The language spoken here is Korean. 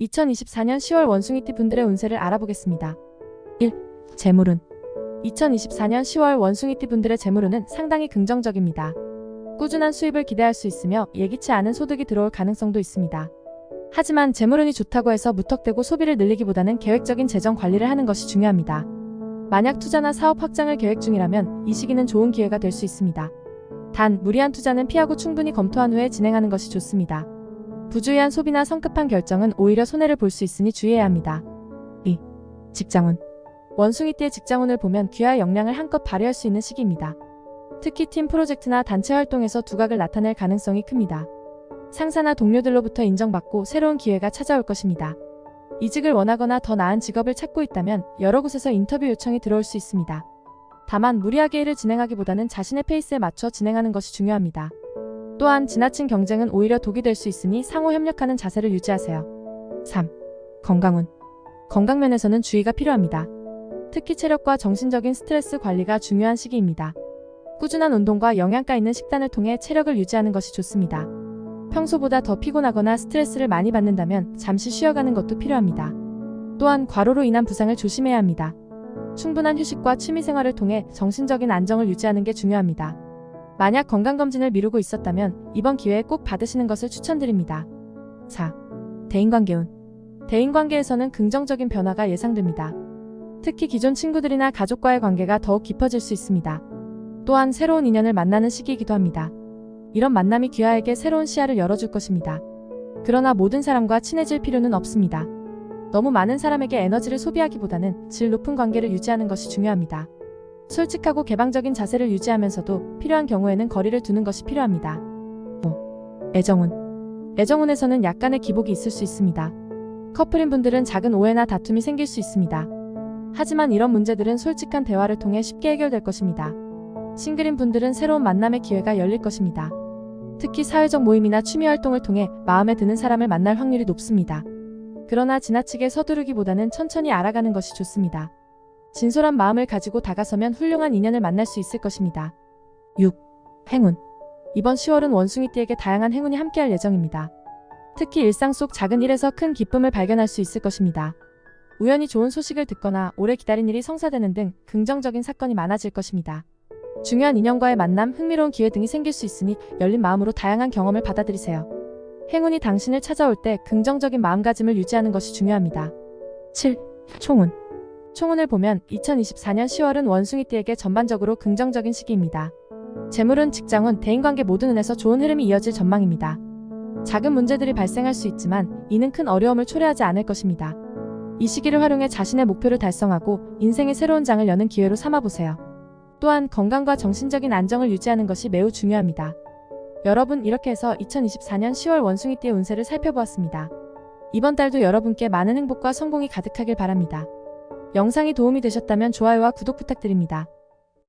2024년 10월 원숭이띠 분들의 운세를 알아보겠습니다. 1. 재물운. 2024년 10월 원숭이띠 분들의 재물운은 상당히 긍정적입니다. 꾸준한 수입을 기대할 수 있으며 예기치 않은 소득이 들어올 가능성도 있습니다. 하지만 재물운이 좋다고 해서 무턱대고 소비를 늘리기보다는 계획적인 재정 관리를 하는 것이 중요합니다. 만약 투자나 사업 확장을 계획 중이라면 이 시기는 좋은 기회가 될 수 있습니다. 단, 무리한 투자는 피하고 충분히 검토한 후에 진행하는 것이 좋습니다. 부주의한 소비나 성급한 결정은 오히려 손해를 볼 수 있으니 주의해야 합니다. 2. 직장운. 원숭이띠의 직장운을 보면 귀하의 역량을 한껏 발휘할 수 있는 시기입니다. 특히 팀 프로젝트나 단체 활동에서 두각을 나타낼 가능성이 큽니다. 상사나 동료들로부터 인정받고 새로운 기회가 찾아올 것입니다. 이직을 원하거나 더 나은 직업을 찾고 있다면 여러 곳에서 인터뷰 요청이 들어올 수 있습니다. 다만 무리하게 일을 진행하기보다는 자신의 페이스에 맞춰 진행하는 것이 중요합니다. 또한 지나친 경쟁은 오히려 독이 될 수 있으니 상호 협력하는 자세를 유지하세요. 3. 건강운. 건강면에서는 주의가 필요합니다. 특히 체력과 정신적인 스트레스 관리가 중요한 시기입니다. 꾸준한 운동과 영양가 있는 식단을 통해 체력을 유지하는 것이 좋습니다. 평소보다 더 피곤하거나 스트레스를 많이 받는다면 잠시 쉬어가는 것도 필요합니다. 또한 과로로 인한 부상을 조심해야 합니다. 충분한 휴식과 취미생활을 통해 정신적인 안정을 유지하는 게 중요합니다. 만약 건강검진을 미루고 있었다면 이번 기회에 꼭 받으시는 것을 추천드립니다. 4. 대인관계운. 대인관계에서는 긍정적인 변화가 예상됩니다. 특히 기존 친구들이나 가족과의 관계가 더욱 깊어질 수 있습니다. 또한 새로운 인연을 만나는 시기이기도 합니다. 이런 만남이 귀하에게 새로운 시야를 열어줄 것입니다. 그러나 모든 사람과 친해질 필요는 없습니다. 너무 많은 사람에게 에너지를 소비하기보다는 질 높은 관계를 유지하는 것이 중요합니다. 솔직하고 개방적인 자세를 유지하면서도 필요한 경우에는 거리를 두는 것이 필요합니다. 5. 애정운. 애정운에서는 약간의 기복이 있을 수 있습니다. 커플인 분들은 작은 오해나 다툼이 생길 수 있습니다. 하지만 이런 문제들은 솔직한 대화를 통해 쉽게 해결될 것입니다. 싱글인 분들은 새로운 만남의 기회가 열릴 것입니다. 특히 사회적 모임이나 취미 활동을 통해 마음에 드는 사람을 만날 확률이 높습니다. 그러나 지나치게 서두르기보다는 천천히 알아가는 것이 좋습니다. 진솔한 마음을 가지고 다가서면 훌륭한 인연을 만날 수 있을 것입니다. 6. 행운. 이번 10월은 원숭이띠에게 다양한 행운이 함께할 예정입니다. 특히 일상 속 작은 일에서 큰 기쁨을 발견할 수 있을 것입니다. 우연히 좋은 소식을 듣거나 오래 기다린 일이 성사되는 등 긍정적인 사건이 많아질 것입니다. 중요한 인연과의 만남, 흥미로운 기회 등이 생길 수 있으니 열린 마음으로 다양한 경험을 받아들이세요. 행운이 당신을 찾아올 때 긍정적인 마음가짐을 유지하는 것이 중요합니다. 7. 총운. 총운을 보면 2024년 10월은 원숭이띠에게 전반적으로 긍정적인 시기입니다. 재물운, 직장운, 대인관계 모든 운에서 좋은 흐름이 이어질 전망입니다. 작은 문제들이 발생할 수 있지만 이는 큰 어려움을 초래하지 않을 것입니다. 이 시기를 활용해 자신의 목표를 달성하고 인생의 새로운 장을 여는 기회로 삼아보세요. 또한 건강과 정신적인 안정을 유지하는 것이 매우 중요합니다. 여러분, 이렇게 해서 2024년 10월 원숭이띠의 운세를 살펴보았습니다. 이번 달도 여러분께 많은 행복과 성공이 가득하길 바랍니다. 영상이 도움이 되셨다면 좋아요와 구독 부탁드립니다.